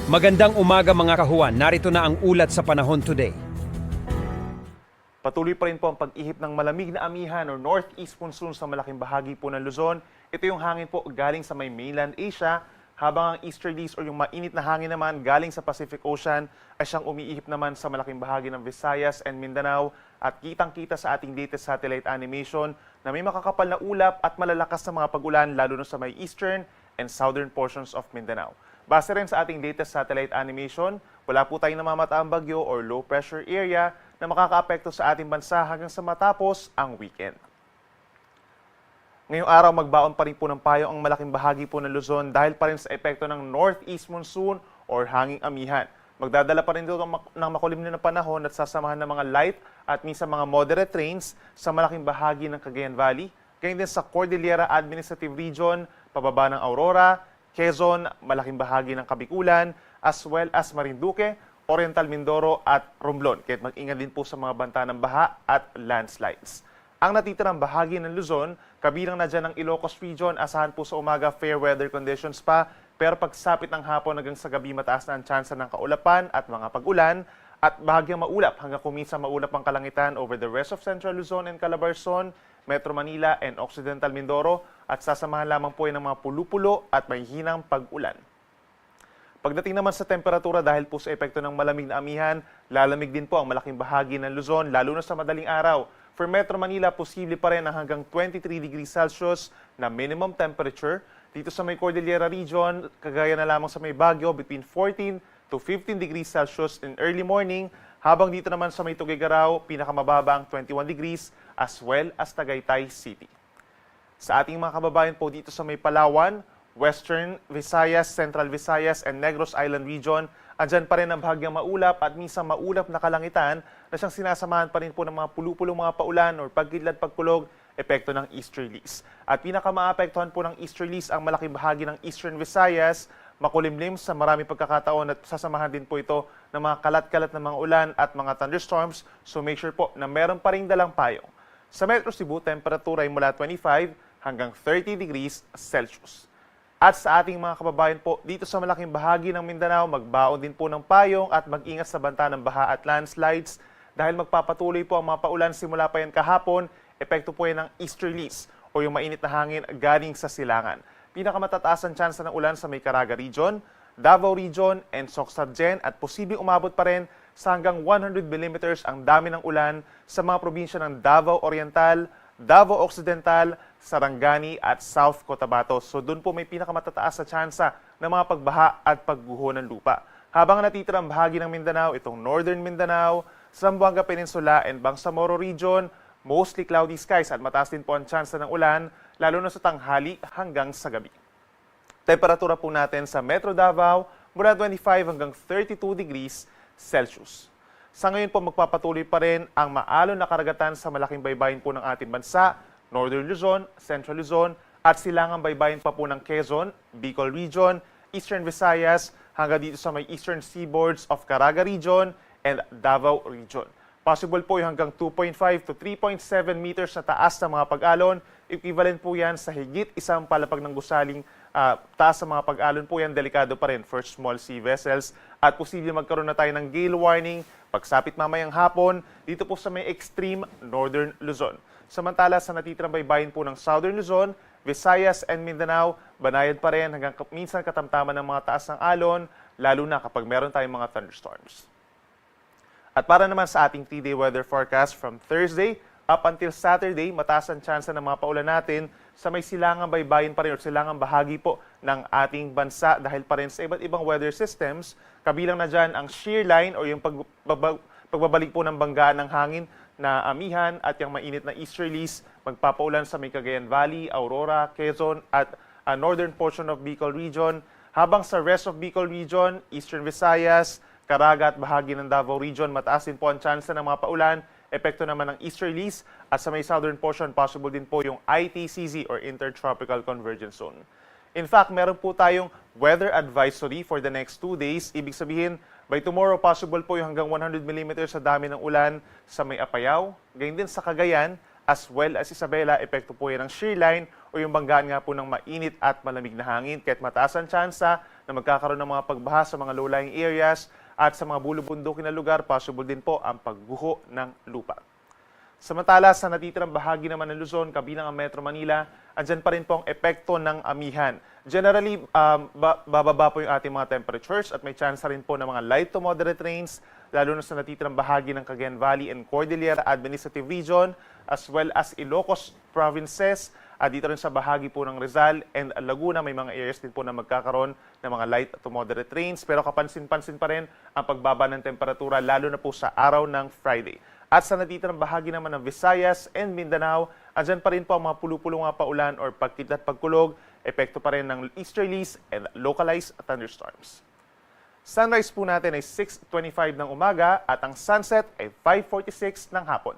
Magandang umaga mga kahuan, narito na ang ulat sa panahon today. Patuloy pa rin po ang pag-ihip ng malamig na amihan o northeast monsoon sa malaking bahagi po ng Luzon. Ito yung hangin po galing sa may mainland Asia, habang ang easterlies o yung mainit na hangin naman galing sa Pacific Ocean ay siyang umiihip naman sa malaking bahagi ng Visayas and Mindanao. At kitang-kita sa ating latest satellite animation na may makakapal na ulap at malalakas na mga pag-ulan lalo na sa may eastern and southern portions of Mindanao. Base rin sa ating latest satellite animation, wala po tayong namamataang bagyo or low pressure area na makakaapekto sa ating bansa hanggang sa matapos ang weekend. Ngayong araw, magbaon pa rin po ng payo ang malaking bahagi po ng Luzon dahil pa rin sa epekto ng northeast monsoon or hanging amihan. Magdadala pa rin dito ng makulimlim na panahon at sasamahan ng mga light at minsan mga moderate rains sa malaking bahagi ng Cagayan Valley, ganyan din sa Cordillera Administrative Region, pababa ng Aurora, Quezon, malaking bahagi ng Kabikulan, as well as Marinduque, Oriental Mindoro at Romblon. Kaya't mag-ingat din po sa mga banta ng baha at landslides. Ang natitirang bahagi ng Luzon, kabilang na dyan ng Ilocos Region, asahan po sa umaga fair weather conditions pa, pero pagsapit ng hapon hanggang sa gabi mataas na ang tsansa ng kaulapan at mga pag-ulan, at bahagyang maulap hanggang kuminsan maulap ang kalangitan over the rest of Central Luzon and Calabarzon, Metro Manila and Occidental Mindoro, at sasamahan lamang po yan ng mga pulo-pulo at may hinang pag-ulan. Pagdating naman sa temperatura, dahil po sa epekto ng malamig na amihan, lalamig din po ang malaking bahagi ng Luzon, lalo na sa madaling araw. For Metro Manila, posible pa rin ang hanggang 23 degrees Celsius na minimum temperature. Dito sa may Cordillera Region, kagaya na lamang sa may Baguio, between 14 to 15 degrees Celsius in early morning, habang dito naman sa may Tuguegarao, pinakamababa ang 21 degrees, as well as Tagaytay City. Sa ating mga kababayan po dito sa may Palawan, Western Visayas, Central Visayas, and Negros Island Region, andyan pa rin ang bahagyang maulap at minsan maulap na kalangitan na siyang sinasamahan pa rin po ng mga pulupulong mga paulan or pagkidlat pagkulog, epekto ng easterlies. At pinakamaapektuhan po ng easterlies ang malaking bahagi ng Eastern Visayas, makulimlim sa marami pagkakataon at sasamahan din po ito ng mga kalat-kalat na mga ulan at mga thunderstorms, so make sure po na meron pa rin dalang payong. Sa Metro Cebu, temperatura ay mula 25 hanggang 30 degrees Celsius. At sa ating mga kababayan po, dito sa malaking bahagi ng Mindanao, magbaon din po ng payong at mag-ingat sa banta ng baha at landslides dahil magpapatuloy po ang mga paulan simula pa yan kahapon, epekto po yan ng easterlies o yung mainit na hangin galing sa silangan. Pinakamatataas ang tsansa ng ulan sa may Caraga Region, Davao Region, and Soxargen at posibleng umabot pa rin sa hanggang 100 mm ang dami ng ulan sa mga probinsya ng Davao Oriental, Davao Occidental, Sarangani at South Cotabato. So doon po may pinakamatataas na tsansa ng mga pagbaha at pagguho ng lupa. Habang natitirang bahagi ng Mindanao, itong Northern Mindanao, Zamboanga Peninsula and Bangsamoro Region, mostly cloudy skies at mataas din po ang tsansa ng ulan, lalo na sa tanghali hanggang sa gabi. Temperatura po natin sa Metro Davao, mula 25 hanggang 32 degrees Celsius. Sa ngayon po magpapatuloy pa rin ang maalon na karagatan sa malaking baybayin po ng ating bansa, Northern Luzon, Central Luzon, at silangang baybayin pa po ng Quezon, Bicol Region, Eastern Visayas, hanggang dito sa may eastern seaboards of Caraga Region and Davao Region. Possible po yung hanggang 2.5 to 3.7 meters na taas ng mga pag-alon. Equivalent po yan sa higit isang palapag ng gusaling taas sa mga pag-alon po yan. Delikado pa rin for small sea vessels. At posible magkaroon na tayo ng gale warning pagsapit mamayang hapon dito po sa may extreme Northern Luzon. Samantala sa natitirang baybayin po ng Southern Luzon, Visayas and Mindanao, banayad pa rin hanggang minsan katamtaman ng mga taas ng alon, lalo na kapag meron tayong mga thunderstorms. At para naman sa ating 3-day weather forecast from Thursday up until Saturday, mataas ang tsansa ng mga paulan natin sa may silangang baybayin pa rin o silangang bahagi po ng ating bansa dahil pa rin sa iba't ibang weather systems. Kabilang na dyan ang shear line o yung pagbabalik po ng banggaan ng hangin na amihan at yung mainit na easterlies, magpapaulan sa may Cagayan Valley, Aurora, Quezon at northern portion of Bicol Region. Habang sa rest of Bicol Region, Eastern Visayas, Caraga at bahagi ng Davao Region, mataas din po ang tsansa ng mga paulan, epekto naman ng easterlies at sa may southern portion, possible din po yung ITCZ or Intertropical Convergence Zone. In fact, meron po tayong weather advisory for the next 2 days. Ibig sabihin, by tomorrow, possible po yung hanggang 100 mm sa dami ng ulan sa may Apayao, gayon din sa Cagayan, as well as Isabela, epekto po yan ng shear line o yung banggaan nga po ng mainit at malamig na hangin. Kahit mataas ang tsansa na magkakaroon ng mga pagbaha sa mga low-lying areas at sa mga bulubundukin na lugar, possible din po ang pagguho ng lupa. Samantala, sa natitirang bahagi naman ng Luzon, kabilang ang Metro Manila, andyan pa rin po ang epekto ng amihan. Generally, bababa po yung ating mga temperatures at may chance rin po ng mga light to moderate rains, lalo na sa natitirang bahagi ng Cagayan Valley and Cordillera Administrative Region, as well as Ilocos provinces. Dito rin sa bahagi po ng Rizal and Laguna, may mga areas din po na magkakaroon ng mga light to moderate rains. Pero kapansin-pansin pa rin ang pagbaba ng temperatura, lalo na po sa araw ng Friday. At sa natitirang bahagi naman ng Visayas and Mindanao, andyan pa rin po ang mga pulupulong paulan or pagkidlat at pagkulog, epekto pa rin ng easterlies and localized thunderstorms. Sunrise po natin ay 6:25 ng umaga at ang sunset ay 5:46 ng hapon.